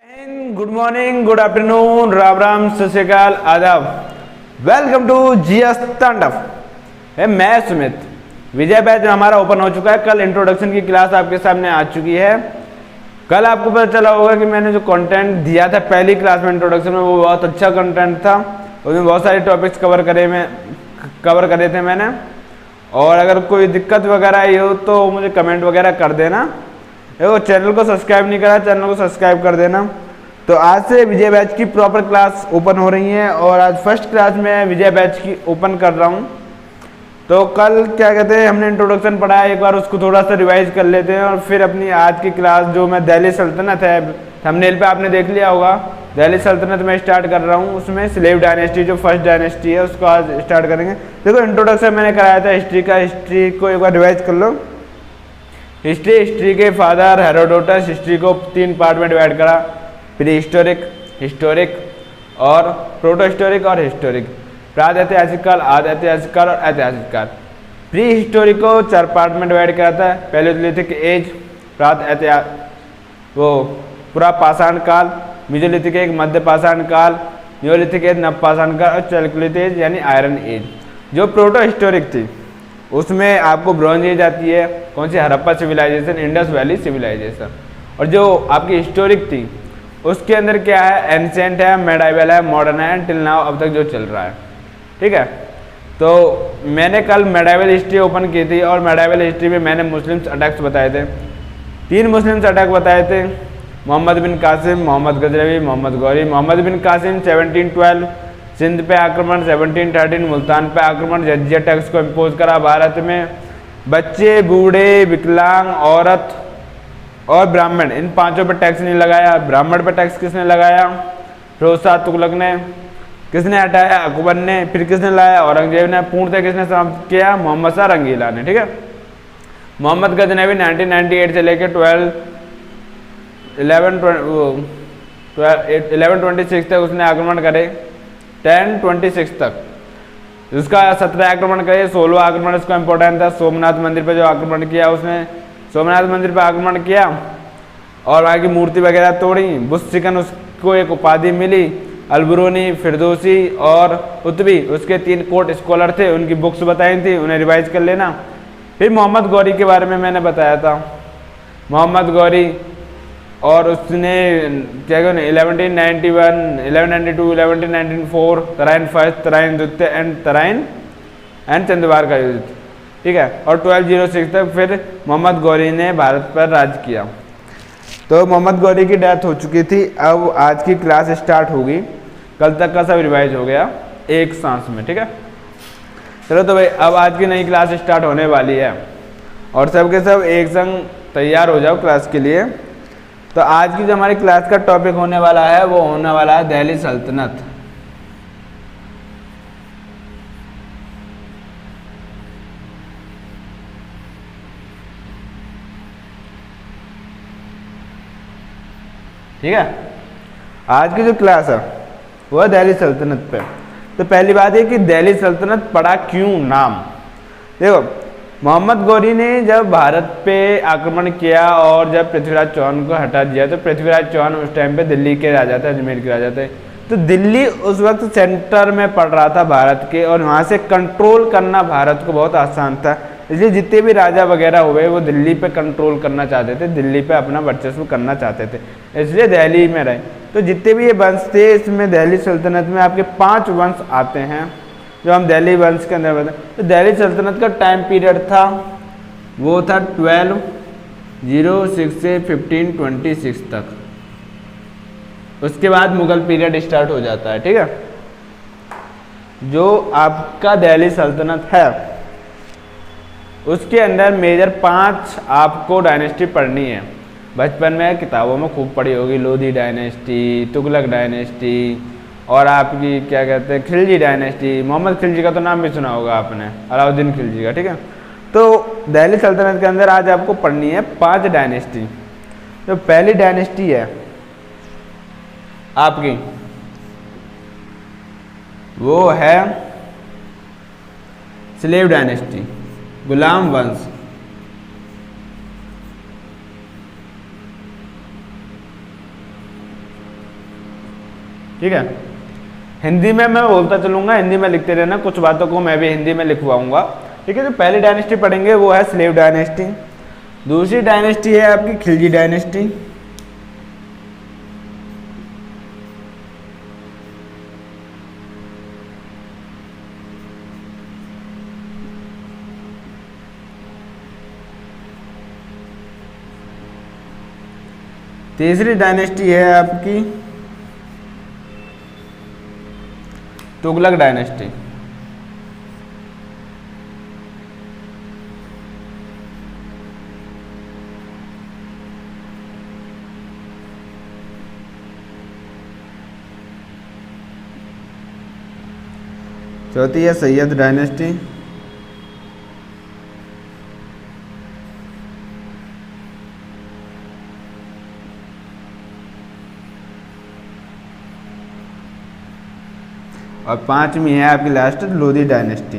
Good morning, good afternoon, Ram Ram, सत श्री अकाल, आदाब। वेलकम टू जीएस तांडव। मैं सुमित। विजय बैच हमारा ओपन हो चुका है। कल इंट्रोडक्शन की क्लास आपके सामने आ चुकी है। कल आपको पता चला होगा कि मैंने जो कंटेंट दिया था पहली क्लास में इंट्रोडक्शन में, वो बहुत अच्छा कंटेंट था। उसमें बहुत सारे टॉपिक्स कवर करे थे मैंने। और अगर कोई दिक्कत वगैरह आई हो तो मुझे कमेंट वगैरह कर देना। देखो, चैनल को सब्सक्राइब नहीं करा, चैनल को सब्सक्राइब कर देना। तो आज से विजय बैच की प्रॉपर क्लास ओपन हो रही है और आज फर्स्ट क्लास में विजय बैच की ओपन कर रहा हूँ। तो कल क्या कहते हैं, हमने इंट्रोडक्शन पढ़ा है, एक बार उसको थोड़ा सा रिवाइज कर लेते हैं और फिर अपनी आज की क्लास जो मैं दिल्ली सल्तनत है, थंबनेल पे आपने देख लिया होगा, दिल्ली सल्तनत में स्टार्ट कर रहा हूँ। उसमें स्लेव डायनेस्टी जो फर्स्ट डायनेस्टी है उसको आज स्टार्ट करेंगे। देखो, इंट्रोडक्शन मैंने कराया था हिस्ट्री का, हिस्ट्री को एक बार रिवाइज कर लो। हिस्ट्री के फादर हेरोडोटस हिस्ट्री को 3 पार्ट में डिवाइड करा, प्री हिस्टोरिक और प्रोटो हिस्टोरिक और हिस्टोरिक, प्रागैतिहासिक काल, आद ऐतिहासिक काल और ऐतिहासिक काल। प्री हिस्टोरिक को 4 पार्ट में डिवाइड करा था, पैलेओलिथिक एज, पूरा पाषाण काल, मेसोलिथिक एज मध्य पाषाण काल, नियोलिथिक एज नव पाषाण काल और चैल्कोलिथिक एज यानी आयरन एज। जो प्रोटो हिस्टोरिक थी उसमें आपको ब्रॉन्ज एज आती है, कौन सी, Harappa civilization, Indus valley civilization. और जो आपकी हिस्टोरिक थी उसके अंदर क्या है, एंशिएंट है, मेडाइवल है, मॉडर्न है, टिल नाउ अब तक जो चल रहा है। ठीक है, तो मैंने कल मेडाइवल हिस्ट्री ओपन की थी और मेडाइवल हिस्ट्री में मैंने मुस्लिम्स अटैक्स बताए थे। 3 मुस्लिम्स अटैक बताए थे, मोहम्मद बिन कासिम, मोहम्मद गजनवी, मोहम्मद गौरी। मोहम्मद बिन कासिम 1712 सिंध पे आक्रमण, 1713 मुल्तान पे आक्रमण, जजिया टैक्स को इम्पोज करा भारत में। बच्चे, बूढ़े, विकलांग, औरत और ब्राह्मण, इन 5 पे टैक्स नहीं लगाया। ब्राह्मण पे टैक्स किसने लगाया, फिरोज शाह तुगलक ने। किसने हटाया, अकबर ने। फिर किसने लाया, औरंगजेब ने। पूर्णतः किसने समाप्त किया, मोहम्मद शाह रंगीला ने। ठीक है, मोहम्मद गजनवी 1998 से लेकर 1126 तक उसने आक्रमण करे, 1026 तक। उसका 17 आक्रमण करे, 16वां आक्रमण इसका इंपॉर्टेंट था। सोमनाथ मंदिर पे जो आक्रमण किया उसने, सोमनाथ मंदिर पे आक्रमण किया और वहाँ की मूर्ति वगैरह तोड़ी। बुस्सिकन उसको एक उपाधि मिली। अलबरूनी, फिरदौसी और उतबी उसके 3 कोर्ट स्कॉलर थे, उनकी बुक्स बताई थी, उन्हें रिवाइज कर लेना। फिर मोहम्मद गौरी के बारे में मैंने बताया था, मोहम्मद गौरी, और उसने क्या कहते हैं 1191, 1192, 1194 तराइन फर्स्ट, तराइन द्वितीय एंड चंद्रवार का युद्ध। ठीक है, और 1206 तक फिर मोहम्मद गौरी ने भारत पर राज किया। तो मोहम्मद गौरी की डेथ हो चुकी थी। अब आज की क्लास स्टार्ट होगी, कल तक का सब रिवाइज हो गया एक सांस में। ठीक है, चलो तो भाई अब आज की नई क्लास स्टार्ट होने वाली है और सब के सब एक संग तैयार हो जाओ क्लास के लिए। तो आज की जो हमारी क्लास का टॉपिक होने वाला है वो होने वाला है दिल्ली सल्तनत। ठीक है, आज की जो क्लास है वो है दिल्ली सल्तनत पे। तो पहली बात है कि दिल्ली सल्तनत पड़ा क्यों नाम। देखो, मोहम्मद गौरी ने जब भारत पे आक्रमण किया और जब पृथ्वीराज चौहान को हटा दिया, तो पृथ्वीराज चौहान उस टाइम पे दिल्ली के राजा थे, अजमेर के राजा थे। तो दिल्ली उस वक्त सेंटर में पड़ रहा था भारत के और वहाँ से कंट्रोल करना भारत को बहुत आसान था। इसलिए जितने भी राजा वगैरह हुए वो दिल्ली पे कंट्रोल करना चाहते थे, दिल्ली पे अपना वर्चस्व करना चाहते थे, इसलिए दिल्ली में रहे। तो जितने भी ये वंश थे, इसमें दिल्ली सल्तनत में आपके 5 वंश आते हैं जो हम दिल्ली वंश के अंदर बताएं। तो दिल्ली सल्तनत का टाइम पीरियड था वो था 1206 से 1526 तक। उसके बाद मुगल पीरियड स्टार्ट हो जाता है। ठीक है, जो आपका दिल्ली सल्तनत है उसके अंदर मेजर 5 आपको डायनेस्टी पढ़नी है। बचपन में किताबों में खूब पढ़ी होगी, लोधी डायनेस्टी, तुगलक डायनेस्टी और आपकी क्या कहते हैं खिलजी डायनेस्टी। मोहम्मद खिलजी का तो नाम भी सुना होगा आपने, अलाउद्दीन खिलजी का। ठीक है, तो दिल्ली सल्तनत के अंदर आज आपको पढ़नी है 5 डायनेस्टी। तो पहली डायनेस्टी है आपकी, वो है स्लेव डायनेस्टी, गुलाम वंश। ठीक है। हिंदी में मैं बोलता चलूंगा, हिंदी में लिखते रहना, कुछ बातों को मैं भी हिंदी में लिखवाऊंगा। ठीक है। जो पहली डायनेस्टी पढ़ेंगे वो है स्लेव डायनेस्टी। दूसरी डायनेस्टी है आपकी खिलजी डायनेस्टी। तीसरी डायनेस्टी है आपकी तुगलक डायनेस्टी। चौथी है सैयद डायनेस्टी। और पांचवी है आपकी लास्ट लोधी डायनेस्टी।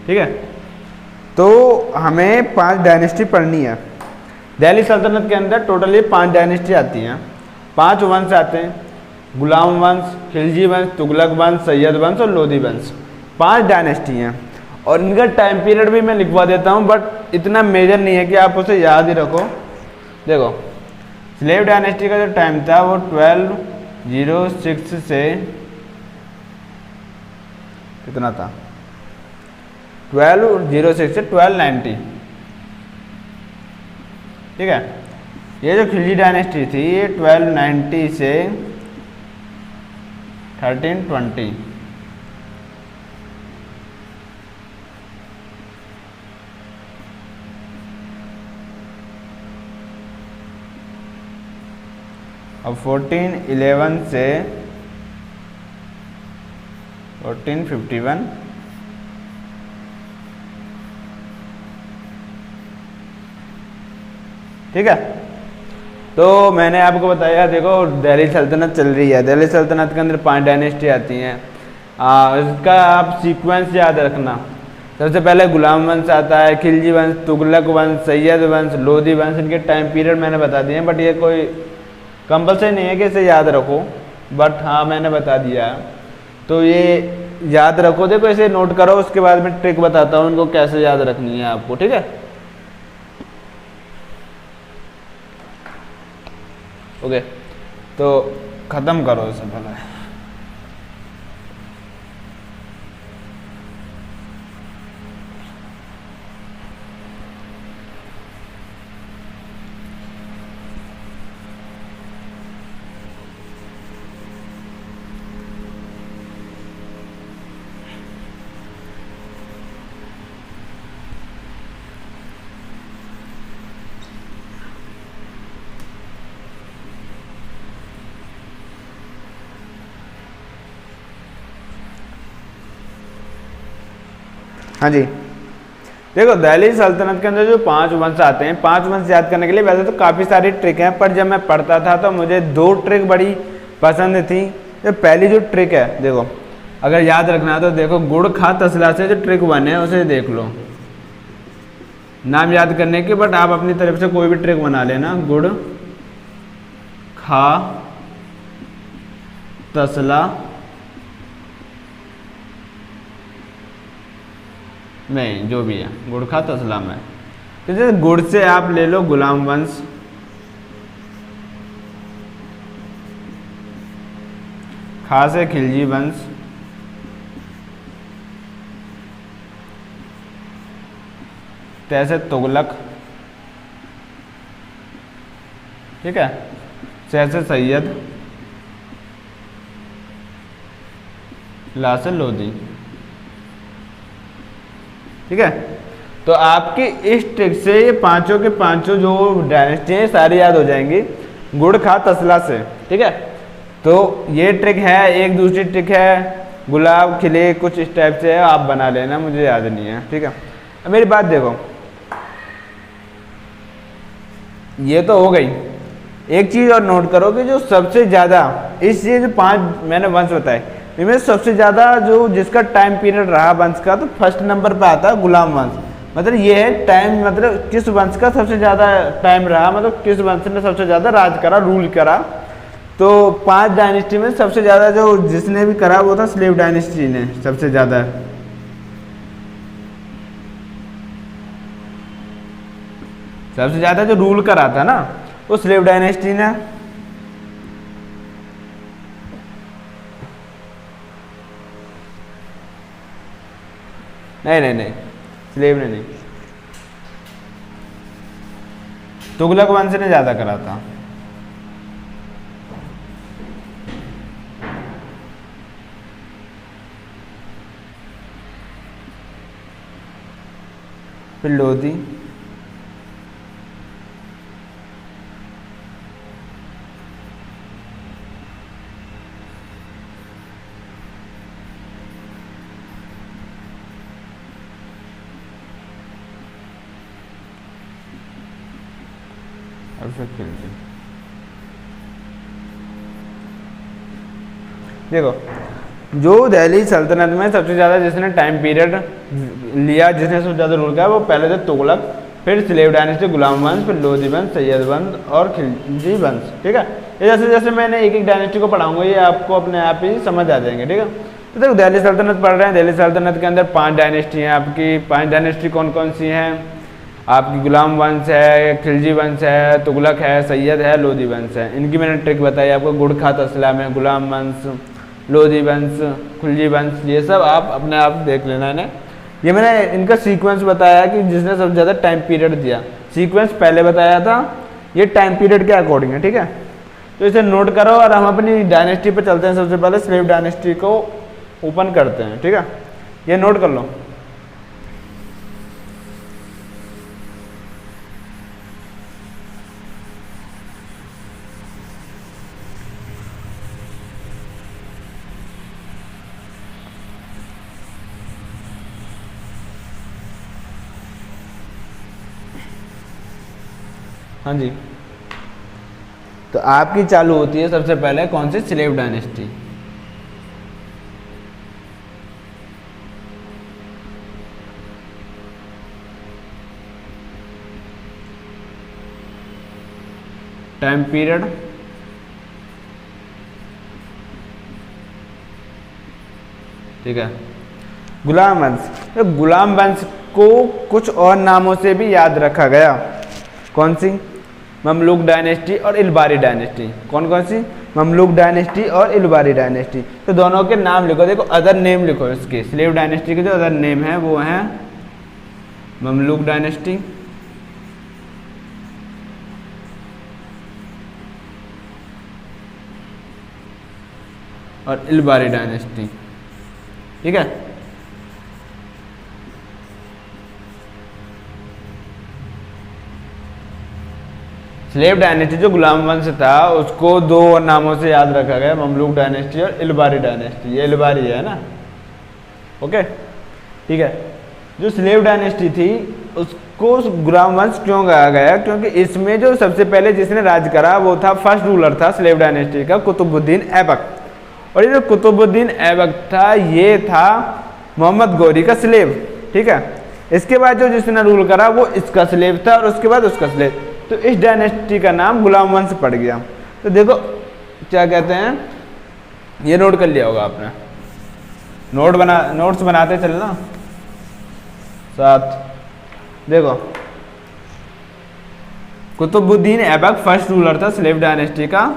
ठीक है। तो हमें 5 डायनेस्टी पढ़नी है। दिल्ली सल्तनत के अंदर टोटली 5 डायनेस्टी आती हैं, 5 वंश आते हैं, गुलाम वंश, खिलजी वंश, तुगलक वंश, सैयद वंश और लोधी वंश। 5 डायनेस्टी हैं और इनका टाइम पीरियड भी मैं लिखवा देता हूँ, बट इतना मेजर नहीं है कि आप उसे याद ही रखो। देखो स्लेव डायनेस्टी का जो टाइम था वो 1206 से कितना था, 1206 से 1290। ठीक है। ये जो खिलजी डायनेस्टी थी ये 1290 से 1320। अब 1411 से 1451। ठीक है। तो मैंने आपको बताया, देखो दिल्ली सल्तनत चल रही है, दिल्ली सल्तनत के अंदर 5 डायनेस्टी आती हैं। इसका आप सीक्वेंस याद रखना। सबसे पहले गुलाम वंश आता है, खिलजी वंश, तुगलक वंश, सैयद वंश, लोधी वंश। इनके टाइम पीरियड मैंने बता दिए हैं, बट ये कोई कंपल्सरी नहीं है कि इसे याद रखो, बट हाँ मैंने बता दिया। तो ये याद रखो, देखो इसे नोट करो, उसके बाद में ट्रिक बताता हूँ इनको कैसे याद रखनी है आपको। ठीक है। ओके। तो ख़त्म करो इसे पहले। हाँ जी। देखो दिल्ली सल्तनत के अंदर जो 5 वंश आते हैं, 5 वंश याद करने के लिए वैसे तो काफ़ी सारी ट्रिक हैं, पर जब मैं पढ़ता था तो मुझे 2 ट्रिक बड़ी पसंद थी। तो पहली जो ट्रिक है, देखो अगर याद रखना है तो देखो गुड़ खा तसला से जो ट्रिक 1 है उसे देख लो, नाम याद करने की, बट आप अपनी तरफ से कोई भी ट्रिक बना लेना। गुड़ खा तसला नहीं, जो भी है गुड़ खा तसला में। तो जैसे गुड़ से आप ले लो गुलाम वंश, खा से खिलजी वंश, तैसे तुगलक, ठीक है, से सैयद, ला से लोधी। ठीक है। तो आपकी इस ट्रिक से ये पांचों के पांचों जो डायनेस्टी हैं सारी याद हो जाएंगी गुड़ खा तसला से। ठीक है। तो ये ट्रिक है। एक दूसरी ट्रिक है गुलाब खिले, कुछ इस टाइप से है, आप बना लेना, मुझे याद नहीं है। ठीक है। अब मेरी बात देखो, ये तो हो गई। एक चीज और नोट करो कि जो सबसे ज्यादा इस ये जो 5 मैंने वंश बताए इनमें सबसे ज्यादा जो जिसका टाइम पीरियड रहा वंश का, तो फर्स्ट नंबर पे आता है गुलाम वंश। मतलब ये है टाइम, मतलब किस वंश का सबसे ज़्यादा टाइम रहा, मतलब किस वंश ने सबसे ज़्यादा राज करा, रूल करा। तो 5 डायनेस्टी में सबसे ज़्यादा जो जिसने भी करा वो था स्लेव डायनेस्टी ने सबसे ज़्यादा। सबसे ज़्यादा जो रूल करा था ना वो स्लेव डायनेस्टी ने। नहीं नहीं नहीं, स्लेव ने नहीं, तुगलक वंश ने ज़्यादा करा था। फिर लोधी, और फिर खिलजी। देखो जो दिल्ली सल्तनत में सबसे ज़्यादा जिसने टाइम पीरियड लिया, जिसने सबसे ज़्यादा रूल किया, वो पहले थे तुगलक, फिर स्लेव डायनेस्टी, गुलाम वंश, फिर लोधी वंश, सैयद वंश और खिलजी वंश। ठीक है, ये जैसे जैसे मैंने एक एक डायनेस्टी को पढ़ाऊंगा ये आपको अपने आप ही समझ आ जाएंगे। ठीक है, तो देखो दिल्ली सल्तनत पढ़ रहे हैं, दिल्ली सल्तनत के अंदर 5 डायनेस्टी हैं आपकी। 5 डायनेस्टी कौन कौन सी हैं आपकी? गुलाम वंश है, खिलजी वंश है, तुगलक है, सैयद है, लोधी वंश है। इनकी मैंने ट्रिक बताई आपको, गुड़ खात असलाम है, गुलाम वंश, लोधी वंश, खिलजी वंश, ये सब आप अपने आप देख लेना है। ये मैंने इनका सीक्वेंस बताया कि जिसने सबसे ज़्यादा टाइम पीरियड दिया, सीक्वेंस पहले बताया था, ये टाइम पीरियड के अकॉर्डिंग है। ठीक है, तो इसे नोट करो और हम अपनी डायनेस्टी पे चलते हैं। सबसे पहले स्लेव डायनेस्टी को ओपन करते हैं। ठीक है, ये नोट कर लो। हाँ जी, तो आपकी चालू होती है सबसे पहले कौन सी? Slave dynasty. टाइम पीरियड ठीक है। गुलाम वंश, तो गुलाम वंश को कुछ और नामों से भी याद रखा गया। कौन सी? ममलूक डायनेस्टी और इलबारी डायनेस्टी। कौन कौन सी? ममलूक डायनेस्टी और इलबारी डायनेस्टी। तो दोनों के नाम लिखो, देखो अदर नेम लिखो इसके। स्लेव डायनेस्टी के जो अदर नेम है वो हैं ममलूक डायनेस्टी, और इलबारी डायनेस्टी। ठीक है, स्लेव डायनेस्टी जो गुलाम वंश था उसको 2 और नामों से याद रखा गया, ममलूक डायनेस्टी और इलबारी डायनेस्टी। ये इलबारी है ना, ओके ठीक है। जो स्लेव डायनेस्टी थी उसको गुलाम वंश क्यों कहा गया? क्योंकि इसमें जो सबसे पहले जिसने राज करा वो था, फर्स्ट रूलर था स्लेव डायनेस्टी का कुतुबुद्दीन ऐबक। और ये जो कुतुबुद्दीन ऐबक था ये था मोहम्मद गौरी का स्लेव। ठीक है, इसके बाद जो जिसने रूल करा वो इसका स्लेव था और उसके बाद उसका स्लेव, तो इस डायनेस्टी का नाम गुलाम वंश पड़ गया। तो देखो क्या कहते हैं, ये नोट कर लिया होगा आपने, नोट्स बनाते चलना साथ। देखो कुतुबुद्दीन ऐबक फर्स्ट रूलर था स्लेव डायनेस्टी का।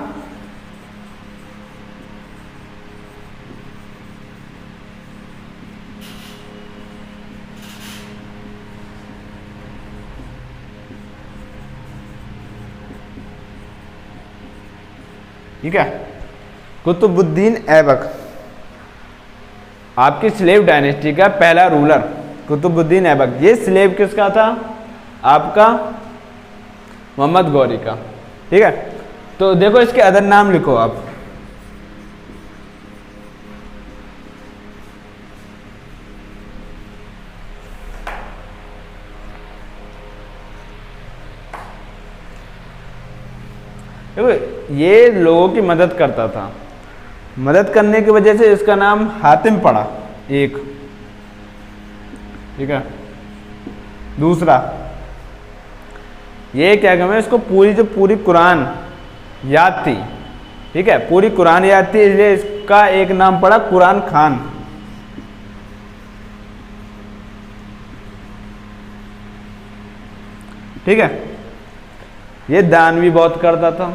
ठीक है, कुतुबुद्दीन ऐबक आपकी स्लेव डायनेस्टी का पहला रूलर कुतुबुद्दीन ऐबक। ये स्लेव किसका था? आपका मोहम्मद गौरी का। ठीक है, तो देखो इसके अदर नाम लिखो आप। देखो ये लोगों की मदद करता था, मदद करने की वजह से इसका नाम हातिम पड़ा एक। ठीक है, दूसरा, ये क्या कहते हैं, इसको पूरी जो पूरी कुरान याद थी, ठीक है, पूरी कुरान याद थी, इसलिए इसका एक नाम पड़ा कुरान खान। ठीक है, ये दान भी बहुत करता था,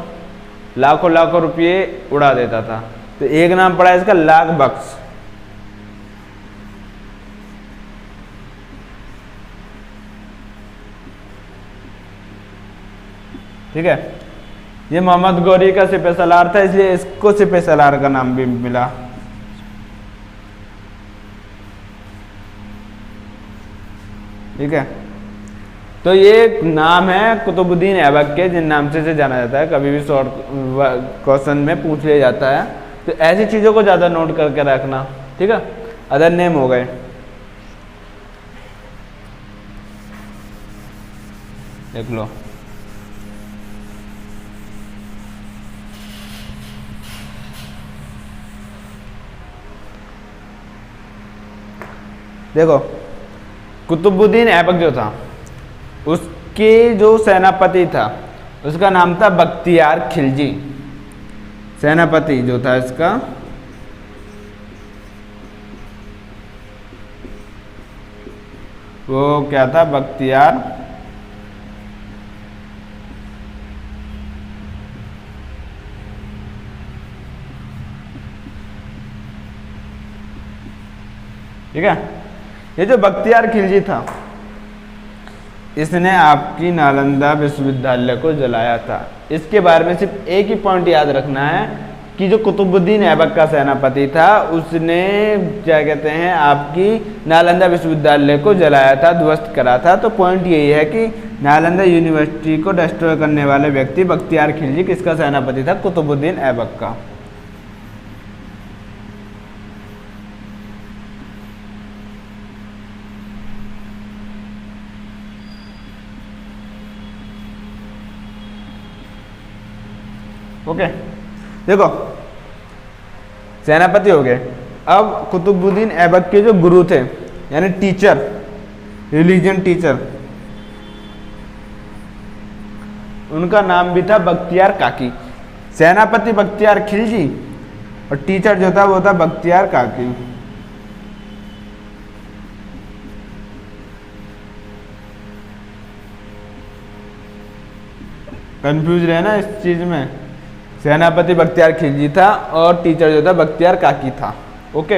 लाखों लाखों रुपये उड़ा देता था, तो एक नाम पड़ा इसका लाख बख्श। ठीक है, ये मोहम्मद गौरी का सिपह सलार था, इसलिए इसको सिपह सलार का नाम भी मिला। ठीक है, तो ये नाम है कुतुबुद्दीन ऐबक के, जिन नाम से जाना जाता है, कभी भी शॉर्ट क्वेश्चन में पूछ लिया जाता है, तो ऐसी चीज़ों को ज़्यादा नोट करके रखना। ठीक है, अदर नेम हो गए, देख लो। देखो, कुतुबुद्दीन ऐबक जो था, उसके जो सेनापति था उसका नाम था बख्तियार खिलजी। सेनापति जो था इसका, वो क्या था, बख्तियार ठीक है, ये जो बख्तियार खिलजी था, इसने आपकी नालंदा विश्वविद्यालय को जलाया था। इसके बारे में सिर्फ एक ही पॉइंट याद रखना है कि जो कुतुबुद्दीन ऐबक का सेनापति था, उसने क्या कहते हैं, आपकी नालंदा विश्वविद्यालय को जलाया था, ध्वस्त करा था। तो पॉइंट यही है कि नालंदा यूनिवर्सिटी को डिस्ट्रॉय करने वाले व्यक्ति बख्तियार खिलजी किसका सेनापति था, कुतुबुद्दीन ऐबक का। ओके, देखो सेनापति हो गए। अब कुतुबुद्दीन ऐबक के जो गुरु थे, यानी टीचर, रिलीजन टीचर, उनका नाम भी था बख्तियार काकी। सेनापति बख्तियार खिलजी और टीचर जो था वो था बख्तियार काकी। कंफ्यूज रहे ना इस चीज में, सेनापति बख्तियार खिलजी था और टीचर जो था बख्तियार काकी था। ओके,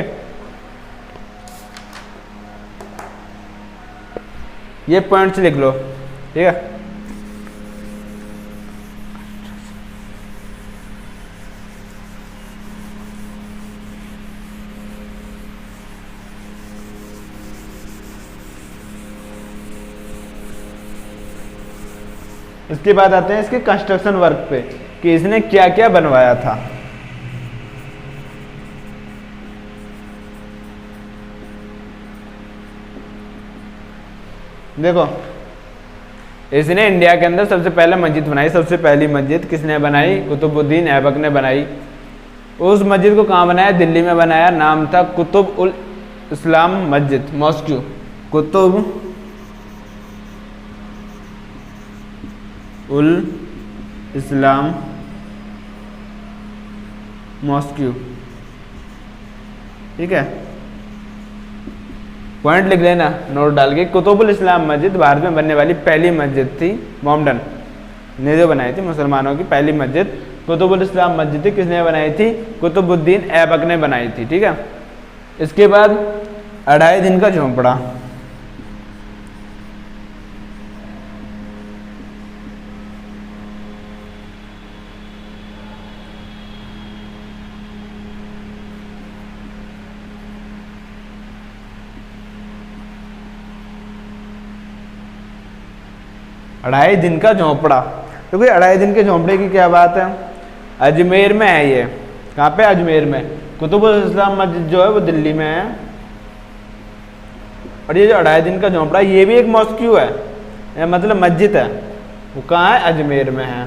ये पॉइंट्स लिख लो। ठीक है, इसके बाद आते हैं इसके कंस्ट्रक्शन वर्क पे कि इसने क्या क्या बनवाया था। देखो, इसने इंडिया के अंदर सबसे पहले मस्जिद बनाई। सबसे पहली मस्जिद किसने बनाई, कुतुबुद्दीन ऐबक ने बनाई। उस मस्जिद को कहाँ बनाया, दिल्ली में बनाया। नाम था कुतुब उल इस्लाम मस्जिद, मॉस्क्यू, कुतुब उल इस्लाम मॉस्क्यू। ठीक है, पॉइंट लिख लेना नोट डाल के। कुतुबुल इस्लाम मस्जिद भारत में बनने वाली पहली मस्जिद थी, मोहम्मदन ने जो बनाई थी, मुसलमानों की पहली मस्जिद कुतुबुल इस्लाम मस्जिद थी। किसने बनाई थी, कुतुबुद्दीन ऐबक ने बनाई थी। ठीक है, इसके बाद 2.5 दिन का झोंपड़ा। अढ़ाई दिन का झोंपड़ा, तो कोई 2.5 दिन के झोंपड़े की क्या बात है। अजमेर में है ये, कहाँ पे, अजमेर में। कुतुबुल इस्लाम मस्जिद जो है वो दिल्ली में है, और ये जो 2.5 दिन का झोंपड़ा ये भी एक मॉस्क्यू है, मतलब मस्जिद है, वो कहाँ है, अजमेर में है।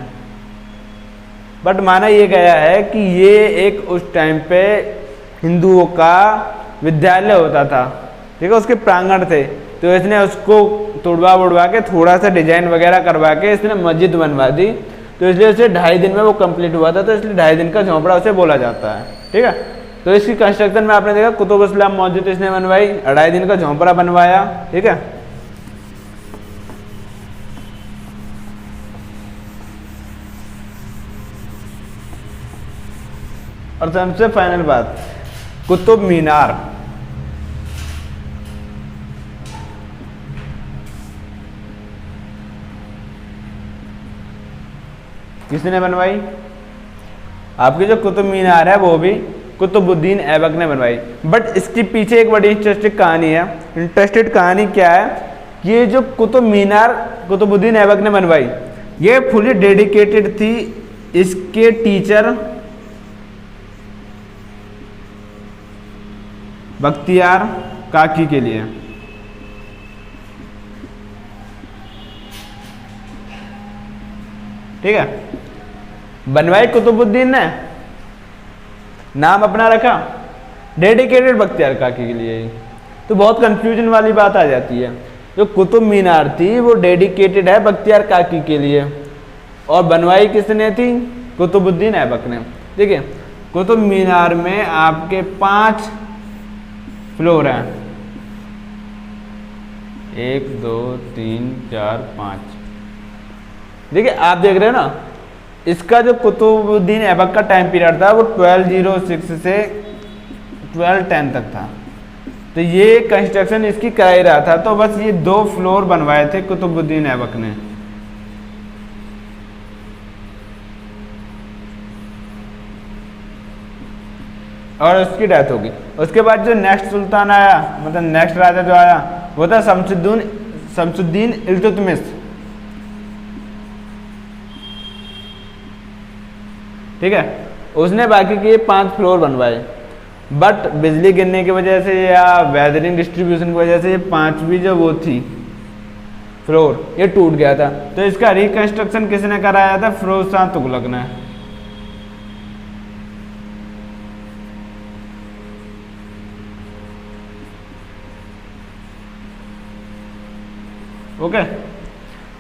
बट माना ये गया है कि ये एक उस टाइम पे हिंदुओं का विद्यालय होता था। ठीक है, उसके प्रांगण थे, तो इसने उसको तोड़वा उड़वा के थोड़ा सा डिजाइन वगैरह करवा के इसने मस्जिद बनवा दी। तो इसलिए उसे 2.5 दिन में वो कंप्लीट हुआ था, तो इसलिए 2.5 दिन का झोंपड़ा उसे बोला जाता है। ठीक है, तो इसकी कंस्ट्रक्शन में आपने देखा कुतुब इस्लाम मस्जिद इसने बनवाई, 2.5 दिन का झोंपड़ा बनवाया। ठीक है, और सबसे फाइनल बात, कुतुब मीनार। किसने बनवाई? आपकी जो कुतुब मीनार है वो भी कुतुबुद्दीन ऐबक ने बनवाई। बट इसके पीछे एक बड़ी इंटरेस्टिंग कहानी है। इंटरेस्टेड कहानी क्या है कि ये जो कुतुब मीनार कुतुबुद्दीन ऐबक ने बनवाई, ये फुली डेडिकेटेड थी इसके टीचर बख्तियार काकी के लिए। ठीक है, बनवाई कुतुबुद्दीन ने, नाम अपना रखा डेडिकेटेड बख्तियार काकी के लिए। तो बहुत कंफ्यूजन वाली बात आ जाती है। जो कुतुब मीनार थी वो डेडिकेटेड है बख्तियार काकी के लिए, और बनवाई किसने थी? कुतुबुद्दीन ऐबक ने। ठीक है, कुतुब मीनार में आपके 5 फ्लोर हैं, 1 2 3 4 5। देखिए आप देख रहे हो ना, इसका जो कुतुबुद्दीन ऐबक का टाइम पीरियड था वो 1206 से 1210 तक था। तो ये कंस्ट्रक्शन इसकी करा ही रहा था। तो बस ये 2 फ्लोर बनवाए थे कुतुबुद्दीन ऐबक ने। और उसकी डेथ होगी। उसके बाद जो नेक्स्ट सुल्तान आया, मतलब नेक्स्ट राजा जो आया, वो था शमसुद्दीन इल्तुतमिश। ठीक है, उसने बाकी के 5 फ्लोर बनवाए, बट बिजली गिरने की वजह से या वेदरिंग डिस्ट्रीब्यूशन की वजह से ये 5वीं जो वो थी फ्लोर, ये टूट गया था। तो इसका रिकंस्ट्रक्शन किसने कराया था? फिरोज शाह तुगलक ने। ओके,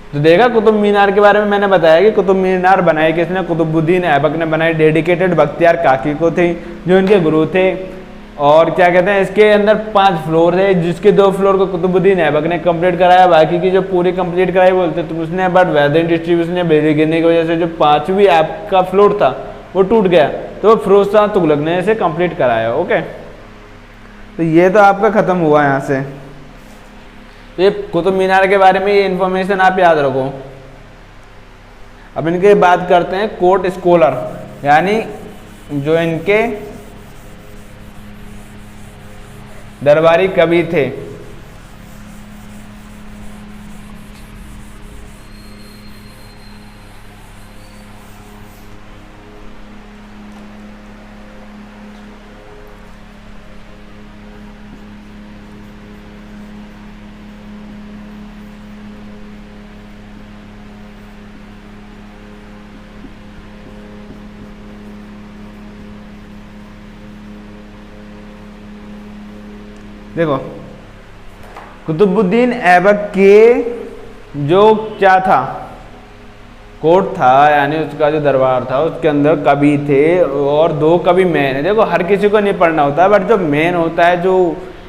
तो देखा कुतुब मीनार के बारे में मैंने बताया कि कुतुब मीनार बनाई किसने? कुतुबुद्दीन ऐबक ने बनाई। डेडिकेटेड बख्तियार काकी को थी, जो इनके गुरु थे। और क्या कहते हैं, इसके अंदर 5 फ्लोर थे, जिसके 2 फ्लोर को कुतुबुद्दीन ऐबक ने कंप्लीट कराया, बाकी की जो पूरी कंप्लीट कराई बोलते तो उसने। बट वेदर डिस्ट्रीब्यूशन या बिजली गिरने की वजह से जो 5वीं ऐप का फ्लोर था वो टूट गया, तो फिरोज शाह तुगलक ने इसे कंप्लीट कराया। ओके, तो ये तो आपका खत्म हुआ यहाँ से। ये कुतुब मीनार के बारे में ये इन्फॉर्मेशन आप याद रखो। अब इनके बात करते हैं कोर्ट स्कॉलर, यानी जो इनके दरबारी कवि थे। देखो कुतुबुद्दीन ऐबक के जो क्या था, कोर्ट था, यानी उसका जो दरबार था, उसके अंदर कवि थे और 2 कवि मेन है। देखो हर किसी को नहीं पढ़ना होता है, बट जो मेन होता है, जो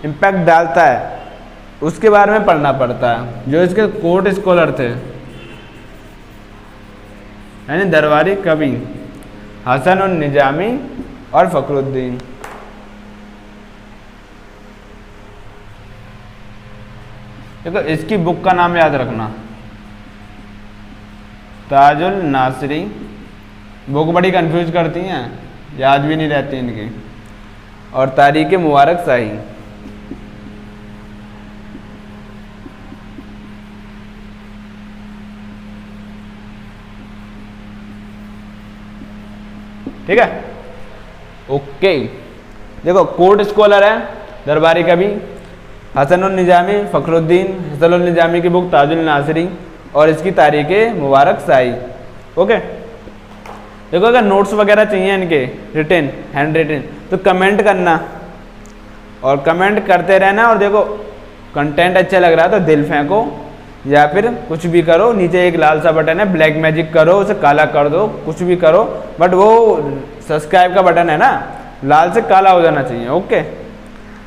इम्पैक्ट डालता है, उसके बारे में पढ़ना पड़ता है। जो इसके कोर्ट स्कॉलर थे, यानी दरबारी कवि, हसन उन निजामी और फखरुद्दीन। देखो इसकी बुक का नाम याद रखना, ताजुल नासरी। बुक बड़ी कंफ्यूज करती हैं, याद भी नहीं रहती इनकी। और तारीख मुबारक शाही। ठीक है, ओके। देखो कोर्ट स्कॉलर है, दरबारी कवि, हसन उन निजामी, फखरुद्दीन। हसन उन निजामी की बुक ताजुल नासरी और इसकी तारीख मुबारक शाही। ओके, देखो अगर नोट्स वगैरह चाहिए इनके रिटन, हैंड रिटन, तो कमेंट करना और कमेंट करते रहना। और देखो कंटेंट अच्छा लग रहा है तो दिल फेंको, या फिर कुछ भी करो। नीचे एक लाल सा बटन है, ब्लैक मैजिक करो, उसे काला कर दो, कुछ भी करो, बट वो सब्सक्राइब का बटन है ना, लाल से काला हो जाना चाहिए। ओके,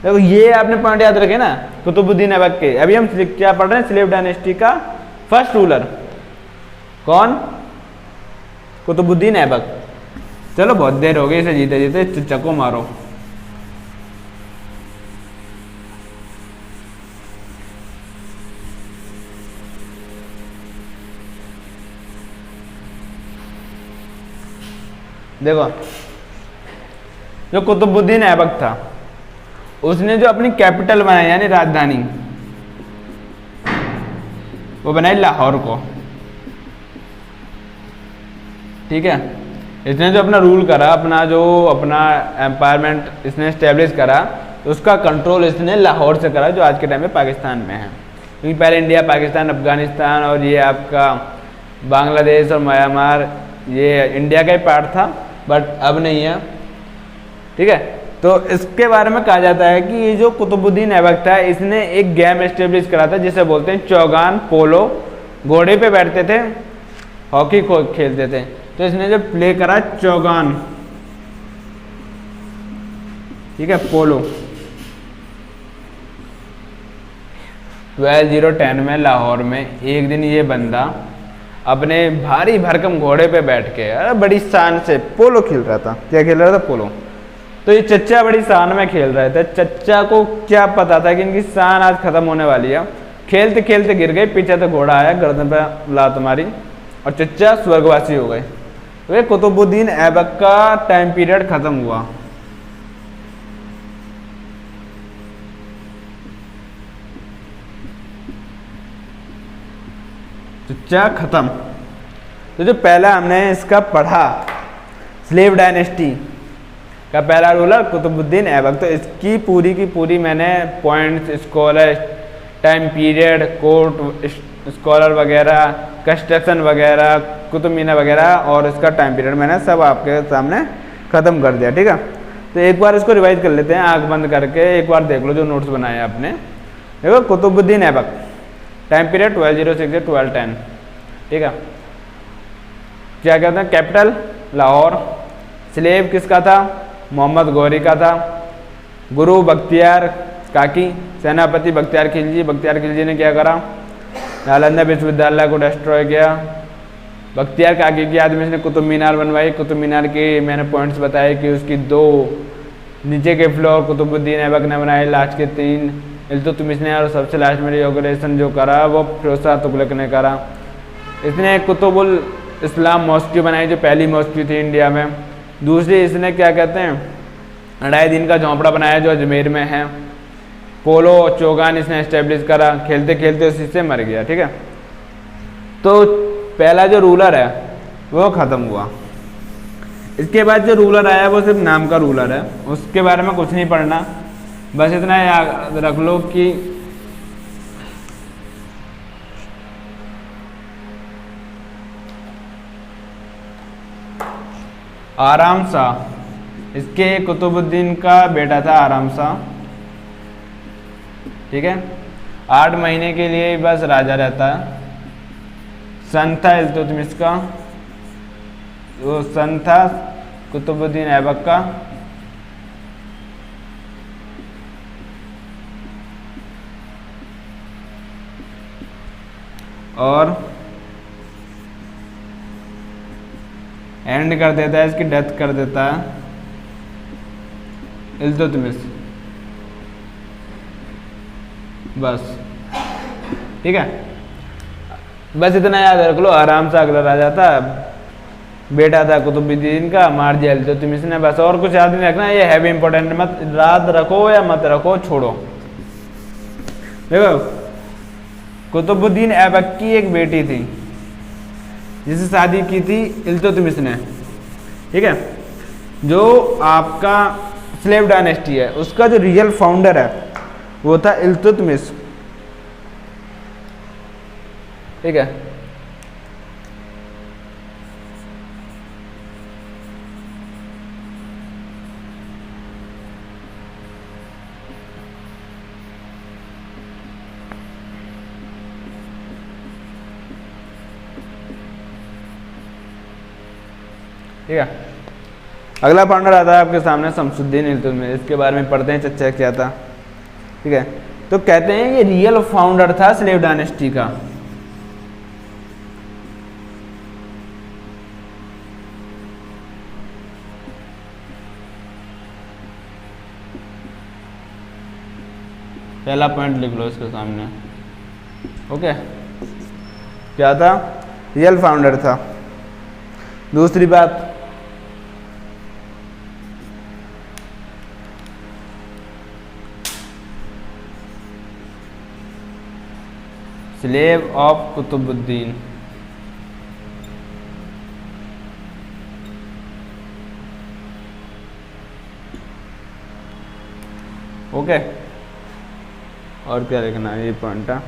देखो ये आपने पॉइंट याद रखे ना कुतुबुद्दीन ऐबक के। अभी हम क्या पढ़ रहे हैं, स्लेव डायनेस्टी का फर्स्ट रूलर कौन, कुतुबुद्दीन ऐबक। चलो बहुत देर हो गई इसे जीते जीते, चक्को मारो। देखो जो कुतुबुद्दीन ऐबक था, उसने जो अपनी कैपिटल बनाई यानी राजधानी, वो बनाई लाहौर को। ठीक है, इसने जो अपना रूल करा, अपना एम्पायरमेंट इसने इस्टेब्लिश करा, तो उसका कंट्रोल इसने लाहौर से करा, जो आज के टाइम में पाकिस्तान में है। क्योंकि पहले इंडिया, पाकिस्तान, अफगानिस्तान और ये आपका बांग्लादेश और म्यांमार ये इंडिया का ही पार्ट था, बट अब नहीं है। ठीक है, तो इसके बारे में कहा जाता है कि ये जो कुतुबुद्दीन ऐबक था, इसने एक गेम एस्टेब्लिश करा था जिसे बोलते हैं चौगान पोलो। घोड़े पे बैठते थे, हॉकी को खेलते थे, तो इसने जो प्ले करा चौगान, ठीक है, पोलो। 1210 में लाहौर में एक दिन ये बंदा अपने भारी भरकम घोड़े पे बैठ के बड़ी शान से पोलो खेल रहा था। क्या खेल रहा था, पोलो। तो ये चच्चा बड़ी शान में खेल रहे थे। चच्चा को क्या पता था कि इनकी शान आज खत्म होने वाली है। खेलते खेलते गिर गए, पीछे से घोड़ा आया, गर्दन पे लात मारी और चच्चा स्वर्गवासी हो गए। तो ये कुतुबुद्दीन ऐबक का टाइम पीरियड खत्म हुआ। चच्चा खत्म। तो जो पहला हमने इसका पढ़ा, स्लेव डायनेस्टी का पहला रूलर कुतुबुद्दीन ऐबक, तो इसकी पूरी की पूरी मैंने points, scholar, time period, court scholar वगैरह, कंस्ट्रक्शन वगैरह, कुतुब मीनार वगैरह और इसका टाइम पीरियड मैंने सब आपके सामने ख़त्म कर दिया। ठीक है, तो एक बार इसको रिवाइज कर लेते हैं, आंख बंद करके एक बार देख लो जो नोट्स बनाए आपने। देखो कुतुबुद्दीन ऐबक, टाइम पीरियड 1206 से 1210। ठीक है, क्या कहते हैं, कैपिटल लाहौर। स्लेव किसका था, मोहम्मद गौरी का था। गुरु बख्तियार काकी, सेनापति बख्तियार खिलजी। बख्तियार खिलजी ने क्या करा, नालंदा विश्वविद्यालय को डिस्ट्रॉय किया। बख्तियार काकी की याद में इसने कुतुब मीनार बनवाई। कुतुब मीनार के मैंने पॉइंट्स बताए कि उसकी 2 नीचे के फ्लोर कुतुबुद्दीन ऐबक ने बनाए, लास्ट के 3 इल्तुतमिश ने, और सबसे लास्ट में इनॉग्रेशन जो करा वो फिरोज शाह तुगलक ने करा। इसने कुतुबुल इस्लाम मॉस्क्यू बनाई, जो पहली मॉस्क्यू थी इंडिया में। दूसरी इसने क्या कहते हैं, 2.5 दिन का झोंपड़ा बनाया जो अजमेर में है। पोलो चौगान इसने एस्टेब्लिश करा, खेलते खेलते उसी से मर गया। ठीक है, तो पहला जो रूलर है वो ख़त्म हुआ। इसके बाद जो रूलर आया वो सिर्फ नाम का रूलर है, उसके बारे में कुछ नहीं पढ़ना, बस इतना याद रख लो कि आराम शाह, इसके कुतुबुद्दीन का बेटा था आराम शाह। ठीक है, 8 महीने के लिए बस राजा रहता है। सन था इल्तुतमिश का, वो सन था कुतुबुद्दीन ऐबक का। और एंड कर देता है, इसकी डेथ कर देता है इल्तुतमिश। बस ठीक है, बस इतना याद रख लो। आराम से अगला राजा था, बेटा था कुतुबुद्दीन का, मार दिया इल्तुतमिश ने, बस। और कुछ याद नहीं रखना, ये है भी इंपॉर्टेंट, मत याद रखो या मत रखो, छोड़ो। देखो कुतुबुद्दीन ऐबक की एक बेटी थी जिससे शादी की थी इल्तुतमिश ने। ठीक है, जो आपका स्लेव डायनेस्टी है उसका जो रियल फाउंडर है वो था इल्तुतमिश। ठीक है, ठीक है। अगला फाउंडर आता है आपके सामने शमसुद्दीन इल्तुतमिश। इसके बारे में पढ़ते हैं चर्चा क्या था। ठीक है, तो कहते हैं ये रियल फाउंडर था स्लेव डायनेस्टी का। पहला पॉइंट लिख लो इसके सामने। ओके, क्या था? रियल फाउंडर था। दूसरी बात, स्लेव ऑफ कुतुबुद्दीन। ओके, और क्या लिखना है? ये पॉइंट है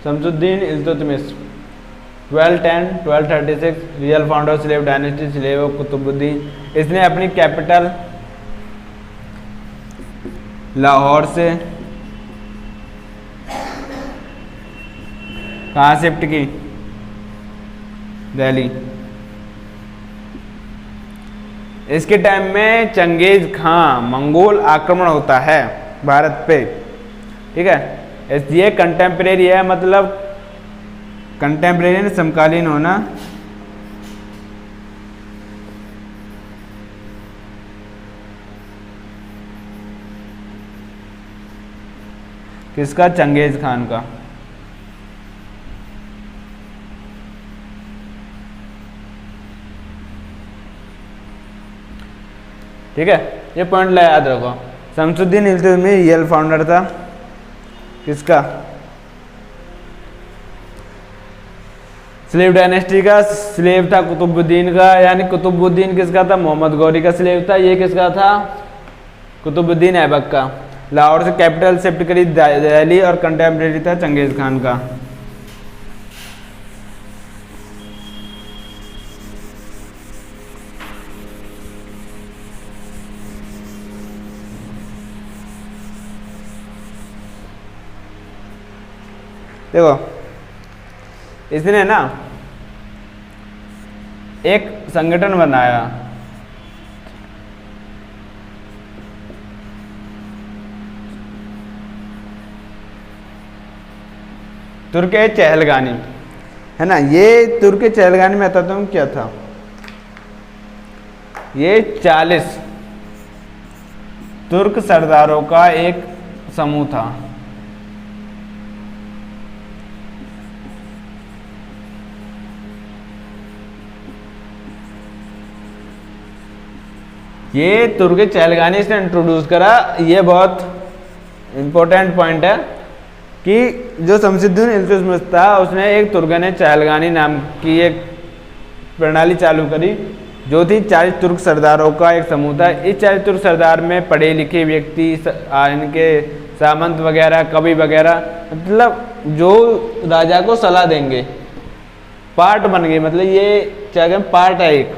Shamsuddin Iltutmish 1210-1236 real founder slave dynasty slave of Qutbuddin. इसने अपनी कैपिटल लाहौर से कहाँ शिफ्ट की? दिल्ली। इसके टाइम में चंगेज खां मंगोल आक्रमण होता है भारत पे। ठीक है, ये कंटेम्परेरी है, मतलब कंटेम्परेरी समकालीन होना। किसका? चंगेज खान का। ठीक है, ये पॉइंट याद रखो। शमसुद्दीन इल्तुतमिश रियल फाउंडर था किसका? स्लेव डायनेस्टी का। स्लेव था कुतुबुद्दीन का, यानी कुतुबुद्दीन किसका था? मोहम्मद गौरी का स्लेव था। ये किसका था? कुतुबुद्दीन ऐबक का। लाहौर से कैपिटल शिफ्ट करी दिल्ली, और कंटेम्परेरी था चंगेज खान का। देखो, इसने ना एक संगठन बनाया, तुर्के चहलगानी, है ना। ये तुर्के चहलगानी में बताता हूँ क्या था। ये 40 तुर्क सरदारों का एक समूह था। ये तुर्की चहलगानी इसने इंट्रोड्यूस करा। ये बहुत इंपॉर्टेंट पॉइंट है कि जो शमसुद्दीन इल्तुतमिश था उसने एक तुर्गने चहलगानी नाम की एक प्रणाली चालू करी, जो थी 40 तुर्क सरदारों का एक समूह था। इस 40 तुर्क सरदार में पढ़े लिखे व्यक्ति, इनके सामंत वगैरह, कवि वगैरह, मतलब जो राजा को सलाह देंगे, पार्ट बन गए। मतलब ये क्या कहें, पार्ट है एक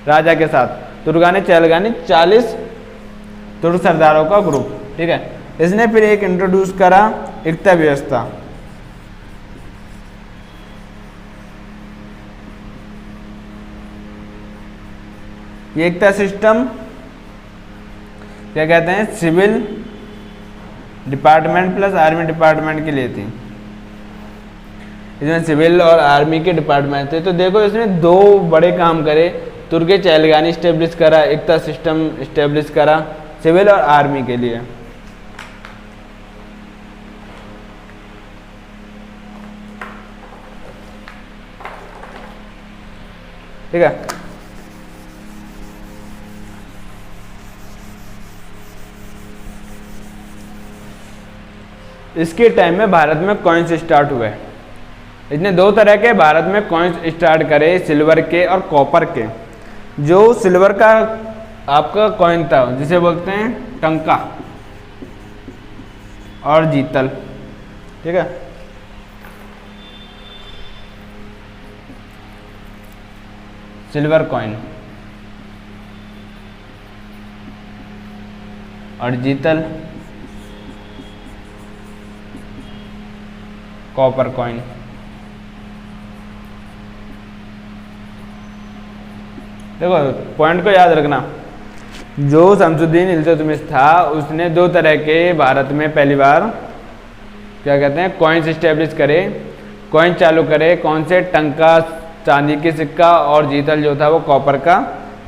राजा के साथ। तुर्गाने चहलगानी 40 तुर्क सरदारों का ग्रुप। ठीक है, इसने फिर एक इंट्रोड्यूस करा एकता व्यवस्था। ये एकता सिस्टम क्या कहते हैं? Civil department plus army department के लिए थी। इसमें सिविल और आर्मी के डिपार्टमेंट थे। तो देखो, इसने दो बड़े काम करे। तुर्के चहलगानी स्टेब्लिश करा, एकता सिस्टम स्टेब्लिश करा सिविल और आर्मी के लिए। ठीक है, इसके टाइम में भारत में कॉइन्स स्टार्ट हुए। इसने दो तरह के भारत में कॉइन्स स्टार्ट करे, सिल्वर के और कॉपर के। जो सिल्वर का आपका कॉइन था जिसे बोलते हैं टंका और जीतल। ठीक है, सिल्वर कॉइन और जीतल कॉपर कॉइन। देखो पॉइंट को याद रखना, जो शमसुद्दीन इल्तुतमिश था उसने दो तरह के भारत में पहली बार क्या कहते हैं कॉइन्स इस्टेब्लिश करे, कॉइन चालू करे। कौन से? टंका चांदी की सिक्का और जीतल जो था वो कॉपर का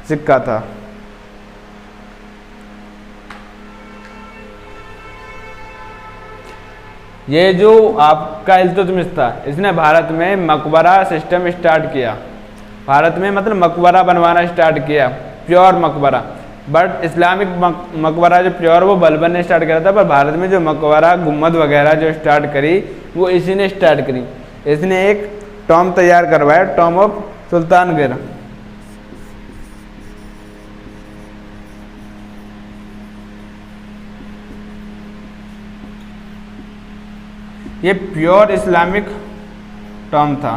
सिक्का था। ये जो आपका इल्तुतमिश था इसने भारत में मकबरा सिस्टम स्टार्ट किया। भारत में मतलब मकबरा बनवाना स्टार्ट किया, प्योर मकबरा। बट इस्लामिक मकबरा जो प्योर वो बलबन ने स्टार्ट किया था, पर भारत में जो मकबरा गुम्मद वगैरह जो स्टार्ट करी वो इसी ने स्टार्ट करी। इसने एक टॉम तैयार करवाया, टॉम ऑफ सुल्तानगिर। ये प्योर इस्लामिक टॉम था।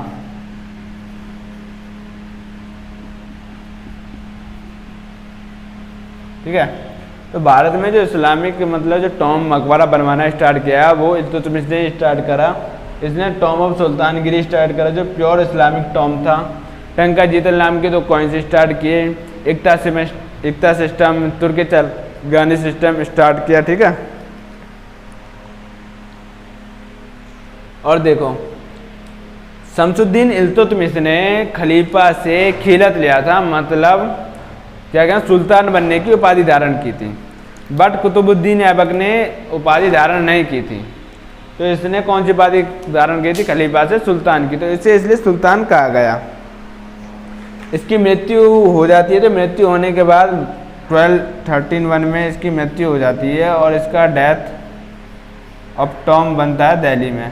ठीक है, तो भारत में जो इस्लामिक मतलब जो टॉम मकबरा बनवाना स्टार्ट किया वो इल्तुतमिश ने स्टार्ट करा। इसने टॉम ऑफ सुल्तानगिरी स्टार्ट करा जो प्योर इस्लामिक टॉम था। टंका जीतल नाम के दो कॉइन्स स्टार्ट किए। इक्ता सिस्टम, तुर्की चरगानी सिस्टम स्टार्ट किया। ठीक है, और देखो शमसुद्दीन इल्तुतमिश ने खलीफा से खिलत लिया था, मतलब क्या कहते सुल्तान बनने की उपाधि धारण की थी। बट कुतुबुद्दीन ऐबक ने उपाधि धारण नहीं की थी। तो इसने कौन सी उपाधि धारण की थी? खलीफा से सुल्तान की। तो इसे इसलिए सुल्तान कहा गया। इसकी मृत्यु हो जाती है, तो मृत्यु होने के बाद 1213 में इसकी मृत्यु हो जाती है और इसका डेथ ऑफ टॉम बनता है दिल्ली में।